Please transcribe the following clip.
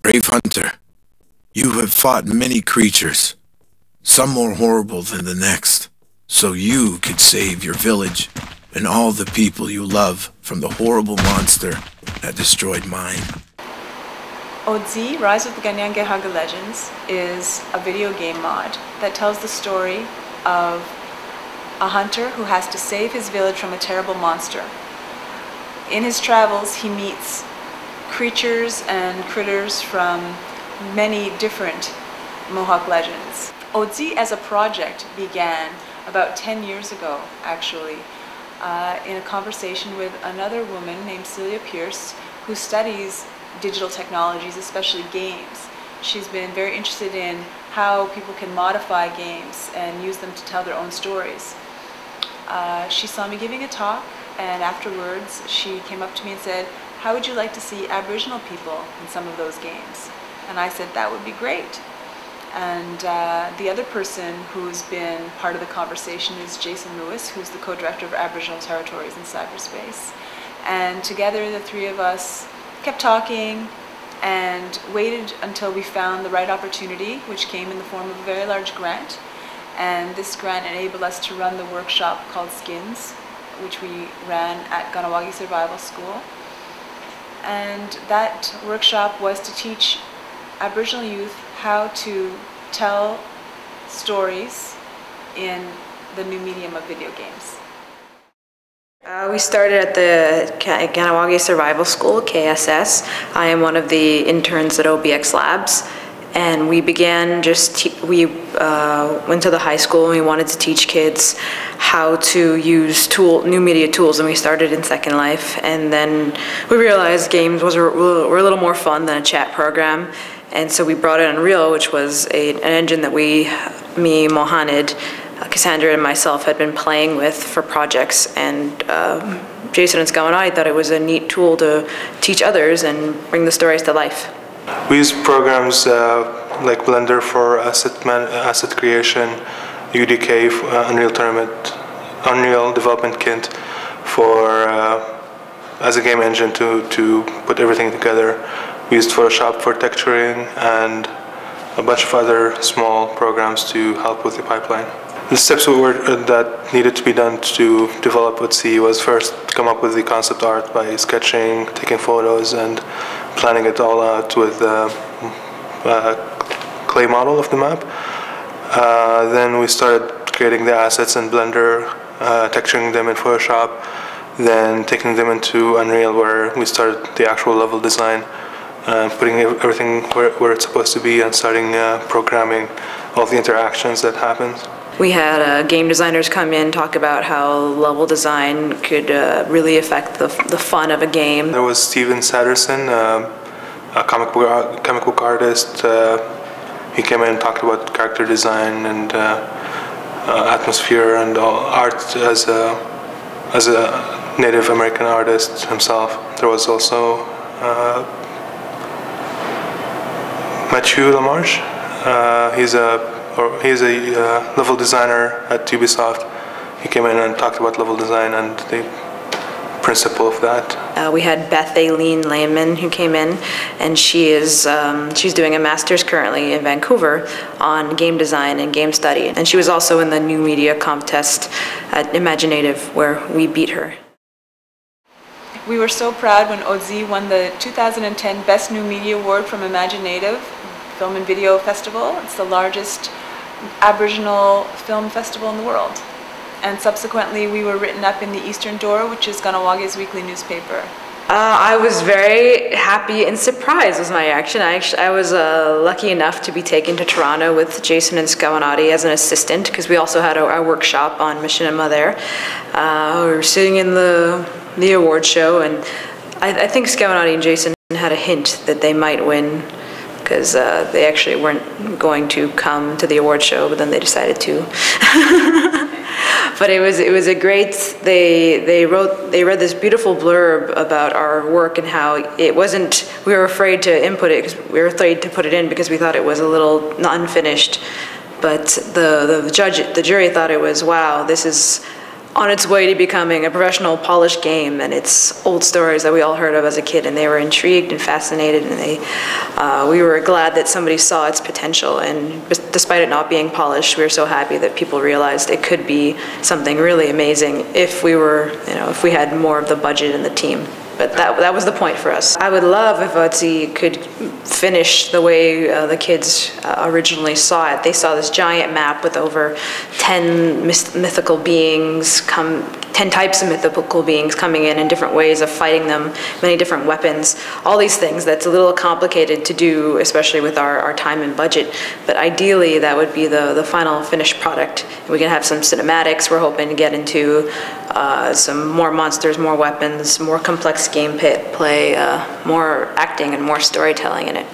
Brave hunter, you have fought many creatures, some more horrible than the next, so you could save your village and all the people you love from the horrible monster that destroyed mine. Otsi, Rise of the Kanien'keha Legends, is a video game mod that tells the story of a hunter who has to save his village from a terrible monster. In his travels, he meets creatures and critters from many different Mohawk legends. Otsi as a project began about 10 years ago, actually, in a conversation with another woman named Celia Pierce, who studies digital technologies, especially games. She's been very interested in how people can modify games and use them to tell their own stories. She saw me giving a talk, and afterwards she came up to me and said, "How would you like to see Aboriginal people in some of those games?" And I said, "That would be great." And the other person who's been part of the conversation is Jason Lewis, who's the co-director of Aboriginal Territories in Cyberspace. And together the three of us kept talking and waited until we found the right opportunity, which came in the form of a very large grant. And this grant enabled us to run the workshop called Skins, which we ran at Kahnawake Survival School. And that workshop was to teach Aboriginal youth how to tell stories in the new medium of video games. We started at the Kahnawake Survival School, KSS. I am one of the interns at OBX Labs, and we began we went to the high school and we wanted to teach kids how to use new media tools, and we started in Second Life, and then we realized games were a little more fun than a chat program, and so we brought in Unreal, which was an engine that me, Mohamed, Cassandra and myself had been playing with for projects, and Jason and Skawanai thought it was a neat tool to teach others and bring the stories to life. We use programs like Blender for asset creation, UDK, Unreal Development Kit as a game engine to put everything together. We used Photoshop for texturing and a bunch of other small programs to help with the pipeline. The steps that needed to be done to develop Otsi was first come up with the concept art by sketching, taking photos, and planning it all out with a clay model of the map. Then we started creating the assets in Blender, texturing them in Photoshop, then taking them into Unreal, where we started the actual level design, putting everything where it's supposed to be, and starting programming all the interactions that happened. We had game designers come in, talk about how level design could really affect the fun of a game. There was Steven Satterson, a comic book artist. He came in and talked about character design and atmosphere and all art as a Native American artist himself. There was also Mathieu Lamarche. He's a level designer at Ubisoft. He came in and talked about level design and the principle of that. We had Beth Aileen Lehman who came in, and she's doing a master's currently in Vancouver on game design and game study. And she was also in the new media contest at Imaginative, where we beat her. We were so proud when Otsi won the 2010 Best New Media Award from Imaginative Film and Video Festival. It's the largest Aboriginal film festival in the world. And subsequently we were written up in the Eastern Door, which is Kahnawak's weekly newspaper. I was very happy and surprised was my reaction. I was lucky enough to be taken to Toronto with Jason and Skawanati as an assistant, because we also had our workshop on Machinima there. We were sitting in the award show, and I think Skawanati and Jason had a hint that they might win, because they actually weren't going to come to the award show, but then they decided to. But it was a great. They read this beautiful blurb about our work and how it wasn't. We were afraid to input it because we were afraid to put it in because we thought it was a little unfinished. But the jury thought it was, wow, this is on its way to becoming a professional, polished game, and it's old stories that we all heard of as a kid, and they were intrigued and fascinated, and we were glad that somebody saw its potential, and despite it not being polished, we were so happy that people realized it could be something really amazing if we were, if we had more of the budget and the team. But that was the point for us. I would love if Otsi could finish the way the kids originally saw it. They saw this giant map with over 10 mythical beings, 10 types of mythical beings coming in different ways of fighting them, many different weapons, all these things. That's a little complicated to do, especially with our time and budget. But ideally, that would be the final finished product. We can have some cinematics. We're hoping to get into some more monsters, more weapons, more complex gameplay, more acting, and more storytelling in it.